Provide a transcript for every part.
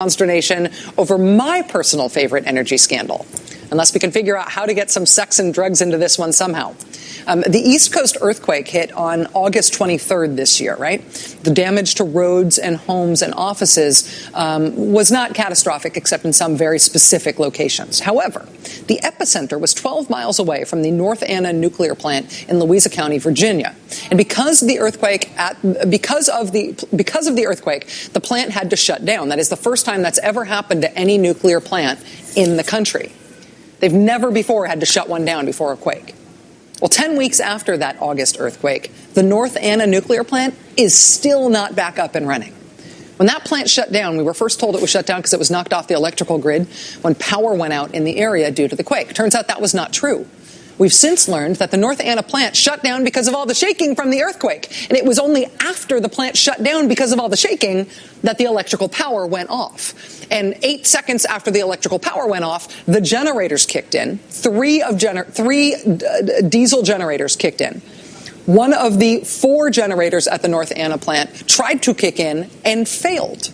consternation over my personal favorite energy scandal, unless we can figure out how to get some sex and drugs into this one somehow. The East Coast earthquake hit on August 23rd this year, right? The damage to roads and homes and offices was not catastrophic except in some very specific locations. However, the epicenter was 12 miles away from the North Anna nuclear plant in Louisa County, Virginia. And because of the earthquake, the plant had to shut down. That is the first time that's ever happened to any nuclear plant in the country. They've never before had to shut one down before a quake. Well, 10 weeks after that August earthquake, the North Anna nuclear plant is still not back up and running. When that plant shut down, we were first told it was shut down because it was knocked off the electrical grid when power went out in the area due to the quake. Turns out that was not true. We've since learned that the North Anna plant shut down because of all the shaking from the earthquake. And it was only after the plant shut down because of all the shaking that the electrical power went off. And 8 seconds after the electrical power went off, the generators kicked in. Three diesel generators kicked in. One of the 4 generators at the North Anna plant tried to kick in and failed.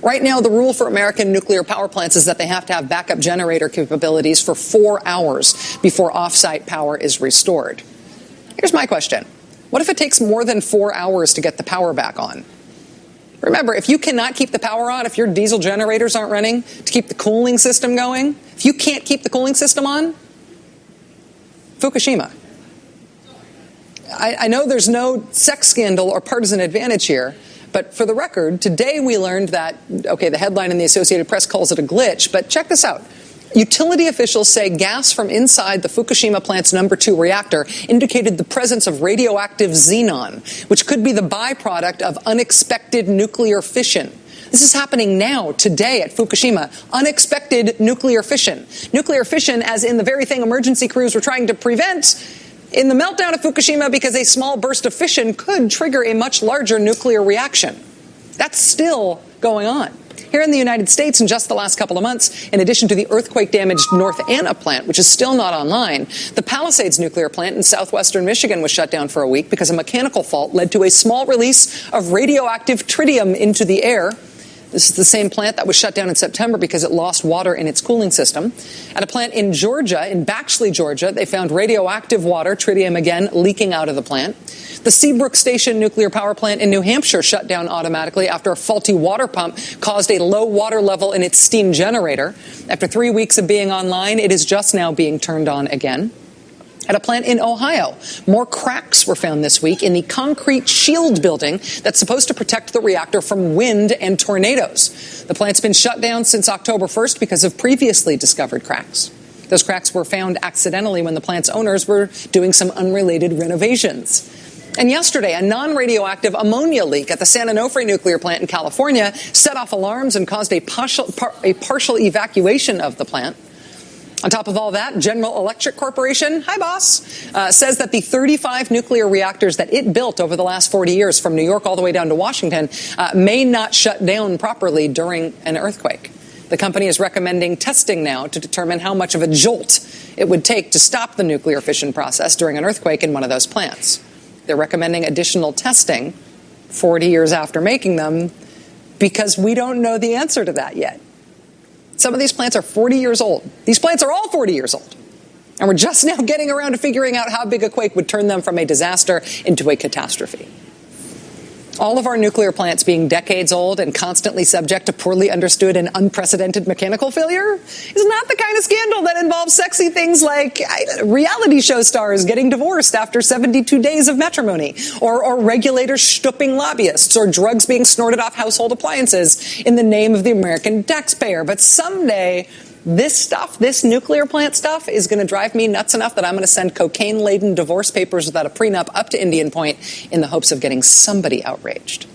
Right now, the rule for American nuclear power plants is that they have to have backup generator capabilities for 4 hours before off-site power is restored. Here's my question. What if it takes more than 4 hours to get the power back on? Remember, if you cannot keep the power on, if your diesel generators aren't running to keep the cooling system going, if you can't keep the cooling system on, Fukushima. I know there's no sex scandal or partisan advantage here, but for the record, today we learned that, okay, the headline in the Associated Press calls it a glitch, but check this out. Utility officials say gas from inside the Fukushima plant's number 2 reactor indicated the presence of radioactive xenon, which could be the byproduct of unexpected nuclear fission. This is happening now, today at Fukushima. Unexpected nuclear fission. Nuclear fission as in the very thing emergency crews were trying to prevent in the meltdown of Fukushima because a small burst of fission could trigger a much larger nuclear reaction. That's still going on. Here in the United States, in just the last couple of months, in addition to the earthquake-damaged North Anna plant, which is still not online, the Palisades nuclear plant in southwestern Michigan was shut down for a week because a mechanical fault led to a small release of radioactive tritium into the air. This is the same plant that was shut down in September because it lost water in its cooling system. At a plant in Georgia, in Baxley, Georgia, they found radioactive water, tritium again, leaking out of the plant. The Seabrook Station nuclear power plant in New Hampshire shut down automatically after a faulty water pump caused a low water level in its steam generator. After 3 weeks of being online, it is just now being turned on again. At a plant in Ohio, more cracks were found this week in the concrete shield building that's supposed to protect the reactor from wind and tornadoes. The plant's been shut down since October 1st because of previously discovered cracks. Those cracks were found accidentally when the plant's owners were doing some unrelated renovations. And yesterday, a non-radioactive ammonia leak at the San Onofre nuclear plant in California set off alarms and caused a partial evacuation of the plant. On top of all that, General Electric Corporation, hi boss, says that the 35 nuclear reactors that it built over the last 40 years from New York all the way down to Washington may not shut down properly during an earthquake. The company is recommending testing now to determine how much of a jolt it would take to stop the nuclear fission process during an earthquake in one of those plants. They're recommending additional testing 40 years after making them because we don't know the answer to that yet. Some of these plants are 40 years old. These plants are all 40 years old. And we're just now getting around to figuring out how big a quake would turn them from a disaster into a catastrophe. All of our nuclear plants being decades old and constantly subject to poorly understood and unprecedented mechanical failure is not the kind of scandal that involves sexy things like reality show stars getting divorced after 72 days of matrimony, or regulators stooping lobbyists, or drugs being snorted off household appliances in the name of the American taxpayer. But someday, this nuclear plant stuff is going to drive me nuts enough that I'm going to send cocaine-laden divorce papers without a prenup up to Indian Point in the hopes of getting somebody outraged.